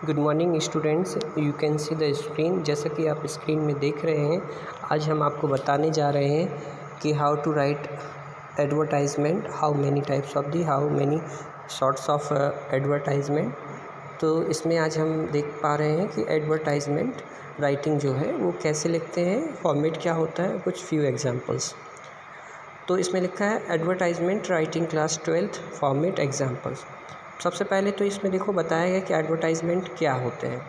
Good morning students, you can see the screen. जैसा कि आप स्क्रीन में देख रहे हैं, आज हम आपको बताने जा रहे हैं कि how to write advertisement, how many types of the, how many sorts of advertisement. तो इसमें आज हम देख पा रहे हैं कि एडवर्टाइजमेंट राइटिंग जो है वो कैसे लिखते हैं, फॉर्मेट क्या होता है, कुछ फ्यू एग्जांपल्स। तो इसमें लिखा है advertisement writing class 12th format examples. सबसे पहले तो इसमें देखो बताया गया कि एडवर्टाइजमेंट क्या होते हैं।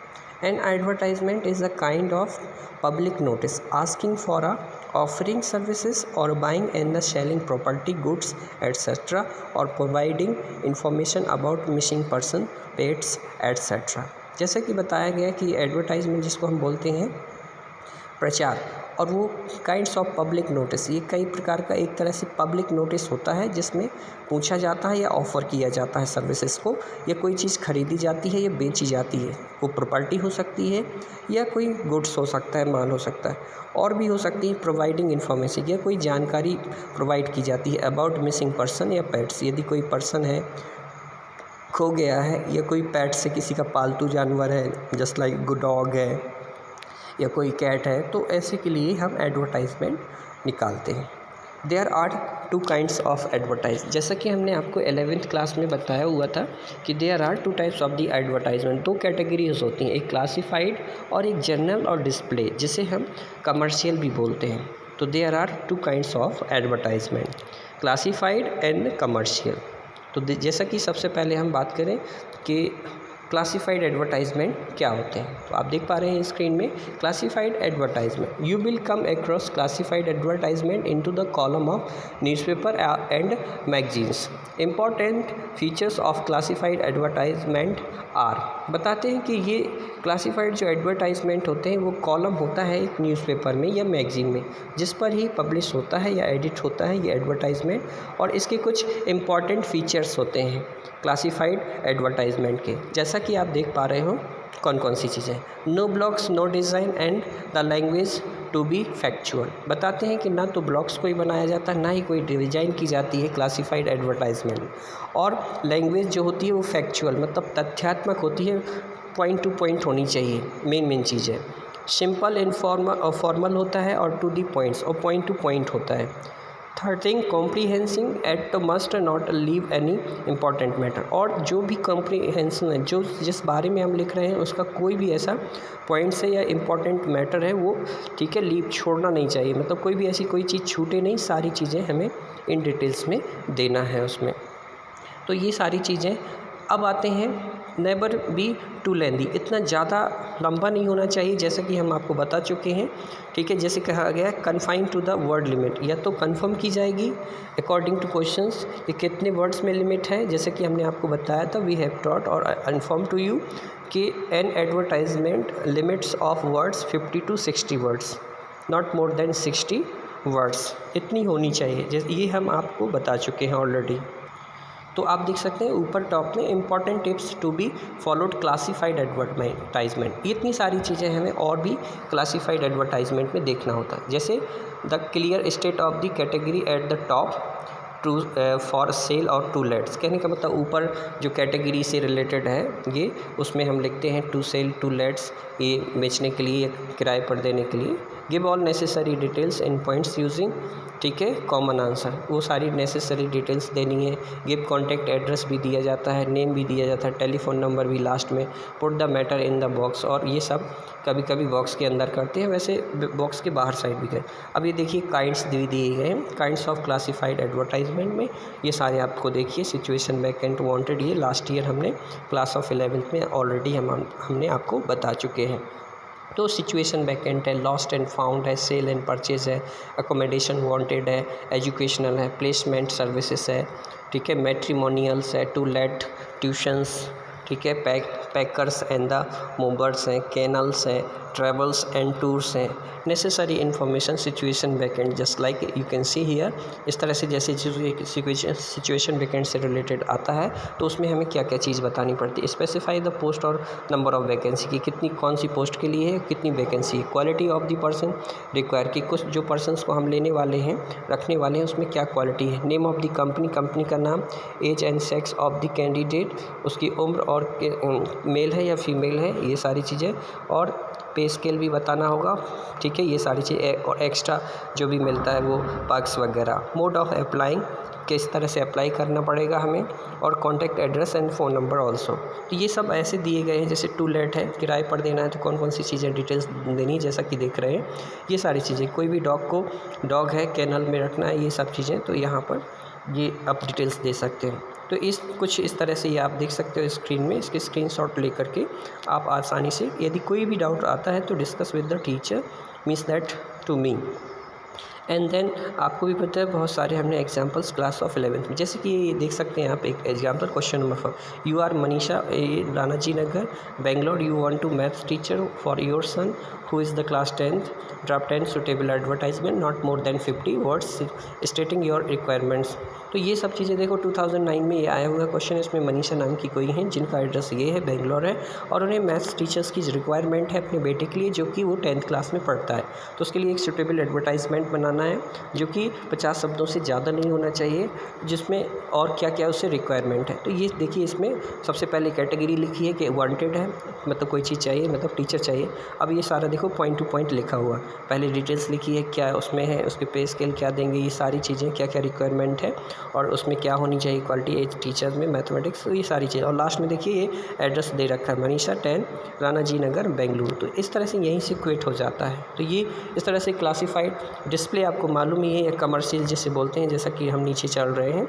An advertisement is a kind of public notice asking for a offering services और buying and the selling property goods etcetera और providing information about missing person, pets etcetera. जैसे कि बताया गया कि एडवर्टाइजमेंट जिसको हम बोलते हैं प्रचार, और वो काइंड्स ऑफ पब्लिक नोटिस, ये कई प्रकार का एक तरह से पब्लिक नोटिस होता है जिसमें पूछा जाता है या ऑफ़र किया जाता है सर्विसेज को, या कोई चीज़ खरीदी जाती है या बेची जाती है। वो प्रॉपर्टी हो सकती है या कोई गुड्स हो सकता है, माल हो सकता है, और भी हो सकती है प्रोवाइडिंग इन्फॉर्मेशन, या कोई जानकारी प्रोवाइड की जाती है अबाउट मिसिंग पर्सन या पेट्स। यदि कोई पर्सन है खो गया है, या कोई पेट से किसी का पालतू जानवर है, जस्ट लाइक डॉग है या कोई कैट है, तो ऐसे के लिए हम एडवर्टाइजमेंट निकालते हैं। There are two kinds of advertise. जैसा कि हमने आपको 11th क्लास में बताया हुआ था कि there are two types of the advertisement. दो कैटेगरीज होती हैं, एक क्लासिफाइड और एक जनरल और डिस्प्ले, जिसे हम कमर्शियल भी बोलते हैं। तो there are two kinds of advertisement, classified and commercial. तो जैसा कि सबसे पहले हम बात करें कि क्लासिफाइड एडवर्टाइजमेंट क्या होते हैं, तो आप देख पा रहे हैं स्क्रीन में classified advertisement. You will come across classified advertisement into the column of newspaper and magazines. Important features of classified advertisement are, बताते हैं कि ये क्लासिफाइड जो एडवर्टाइजमेंट होते हैं वो कॉलम होता है एक न्यूज़पेपर में या मैगजीन में, जिस पर ही पब्लिश होता है या एडिट होता है ये एडवर्टाइजमेंट, और इसके कुछ इंपॉर्टेंट फीचर्स होते हैं क्लासिफाइड एडवर्टाइजमेंट के। जैसा कि आप देख पा रहे हो कौन कौन सी चीज़ें, no blogs, no design and the language to be factual. बताते हैं कि ना तो ब्लॉग्स कोई बनाया जाता है, ना ही कोई डिज़ाइन की जाती है क्लासिफाइड एडवर्टाइजमेंट, और लैंग्वेज जो होती है वो फैक्चुअल मतलब तथ्यात्मक होती है, पॉइंट टू पॉइंट होनी चाहिए। मेन चीज़ है सिंपल फॉर्मल होता है और टू दी पॉइंट्स और पॉइंट टू पॉइंट होता है। Third thing, comprehending it must not leave any important matter, और जो भी कॉम्प्रीहेंशन है, जो जिस बारे में हम लिख रहे हैं उसका कोई भी ऐसा पॉइंट्स है या इम्पॉर्टेंट मैटर है वो ठीक है लीव छोड़ना नहीं चाहिए, मतलब कोई भी ऐसी कोई चीज़ छूटे नहीं, सारी चीज़ें हमें इन डिटेल्स में देना है उसमें। तो ये सारी चीज़ें। अब आते हैं नेवर बी टू लेंदी, इतना ज़्यादा लंबा नहीं होना चाहिए, जैसे कि हम आपको बता चुके हैं, ठीक है। जैसे कहा गया है confine to the word limit, या तो कन्फर्म की जाएगी अकॉर्डिंग टू क्वेश्चंस कि कितने वर्ड्स में लिमिट है। जैसे कि हमने आपको बताया था, वी हैव टॉट और इन्फॉर्म टू यू कि an advertisement limits of words 50 to 60 words, not more then 60 words, इतनी होनी चाहिए। जैसे ये हम आपको बता चुके हैं ऑलरेडी। तो आप देख सकते हैं ऊपर टॉप में important tips to be followed classified advertisement. इतनी सारी चीज़ें हमें और भी क्लासिफाइड एडवर्टाइजमेंट में देखना होता है। जैसे the clear state of the category at the top to for sale और टू लेट्स। कहने का मतलब ऊपर जो कैटेगरी से रिलेटेड है ये, उसमें हम लिखते हैं टू सेल, टू लेट्स, ये बेचने के लिए, किराए पर देने के लिए। Give all necessary details in points using, ठीक है, कॉमन आंसर, वो सारी नेसेसरी डिटेल्स देनी है। गिव कॉन्टैक्ट एड्रेस भी दिया जाता है, नेम भी दिया जाता है, टेलीफोन नंबर भी लास्ट में। Put the matter in the box, और ये सब कभी कभी बॉक्स के अंदर करते हैं, वैसे बॉक्स के बाहर साइड भी करें। अब ये देखिए काइंड्स दिए गए हैं, काइंड्स ऑफ क्लासिफाइड एडवर्टाइजमेंट में ये सारे आपको देखिए। सिचुएशन वैकेंट, वांटेड, ये लास्ट ईयर हमने क्लास ऑफ 11th में ऑलरेडी हमने आपको बता चुके हैं। तो सिचुएशन वैकेंट है, लॉस्ट एंड फाउंड है, सेल एंड परचेज है, अकोमोडेशन वांटेड है, एजुकेशनल है, प्लेसमेंट सर्विसेज है, ठीक है, मैट्रिमोनियल्स है, टू लेट, ट्यूशंस, ठीक है, पैकर्स एंड द मूवर्स हैं, कैनल्स हैं, ट्रेवल्स एंड टूर्स हैं, necessary information, situation vacant, just like you can see here. इस तरह से जैसे सिचुएशन वैकेंट से रिलेटेड आता है तो उसमें हमें क्या क्या चीज़ बतानी पड़ती है। स्पेसिफाई द पोस्ट और नंबर ऑफ वैकेंसी की, कितनी कौन सी पोस्ट के लिए है, कितनी वैकेंसी है। Quality of the person require, कि कुछ जो पर्सनस को हम लेने वाले हैं, रखने वाले हैं, उसमें क्या क्वालिटी है। Name of the company, company का नाम, age and sex of the candidate, उसकी उम्र और मेल है या फीमेल है, ये सारी चीज़ें, और पे स्केल भी बताना होगा, ठीक है। ये सारी चीज़ें और एक्स्ट्रा जो भी मिलता है वो पर्क्स वगैरह। मोड ऑफ अप्लाइंग, किस तरह से अप्लाई करना पड़ेगा हमें, और contact address and phone number also. तो ये सब ऐसे दिए गए हैं, जैसे टू लेट है, किराए पर देना है तो कौन कौन सी चीज़ें डिटेल्स देनी है, जैसा कि देख रहे हैं ये सारी चीज़ें। कोई भी डॉग है कैनल में रखना है, ये सब चीज़ें, तो यहाँ पर ये आप डिटेल्स दे सकते हैं। तो कुछ इस तरह से ये आप देख सकते हो स्क्रीन में। इसके स्क्रीनशॉट लेकर के आप आसानी से, यदि कोई भी डाउट आता है तो discuss with the teacher, means that to me. And then आपको भी पता है बहुत सारे हमने एग्जांपल्स क्लास ऑफ 11th में, जैसे कि ये देख सकते हैं आप एक example question number 4, you are Manisha Ranaji Nagar Bangalore, you want to maths teacher for your son who is the class 10th, draft 10 suitable advertisement not more than 50 words stating your requirements. तो ये सब चीज़ें देखो 2009 में ये आया हुआ क्वेश्चन। इसमें मनीषा नाम की कोई है जिनका एड्रेस ये है, बेंगलोर है, और उन्हें मैथ्स टीचर्स की रिक्वायरमेंट है अपने बेटे के लिए जो कि वो 10th क्लास में पढ़ता है। तो उसके लिए एक सुटेबल एडवर्टाइजमेंट बनाना है जो कि 50 शब्दों से ज़्यादा नहीं होना चाहिए, जिसमें और क्या क्या उससे रिक्वायरमेंट है। तो ये देखिए इसमें सबसे पहले कैटेगरी लिखी है कि वांटेड है, मतलब कोई चीज़ चाहिए, मतलब टीचर चाहिए। अब ये सारा देखो पॉइंट टू पॉइंट लिखा हुआ, पहले डिटेल्स लिखी है क्या उसमें है, उसके पे स्केल क्या देंगे, ये सारी चीज़ें क्या क्या रिक्वायरमेंट है, और उसमें क्या होनी चाहिए क्वालिटी एज टीचर में मैथमेटिक्स, तो ये सारी चीज़ें। और लास्ट में देखिए ये एड्रेस दे रखा है मनीषा 10 रानाजी नगर बेंगलुरु। तो इस तरह से यहीं से क्विट हो जाता है। तो ये इस तरह से क्लासिफाइड डिस्प्ले आपको मालूम ही है, या कमर्शियल जिसे बोलते हैं, जैसा कि हम नीचे चल रहे हैं,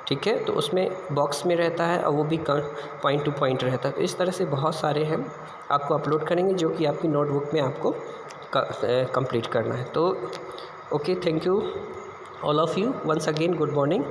ठीक है। तो उसमें बॉक्स में रहता है और वो भी पॉइंट टू पॉइंट रहता है। तो इस तरह से बहुत सारे हम आपको अपलोड करेंगे जो कि आपकी नोटबुक में आपको कंप्लीट करना है। तो okay, thank you all of you once again, good morning.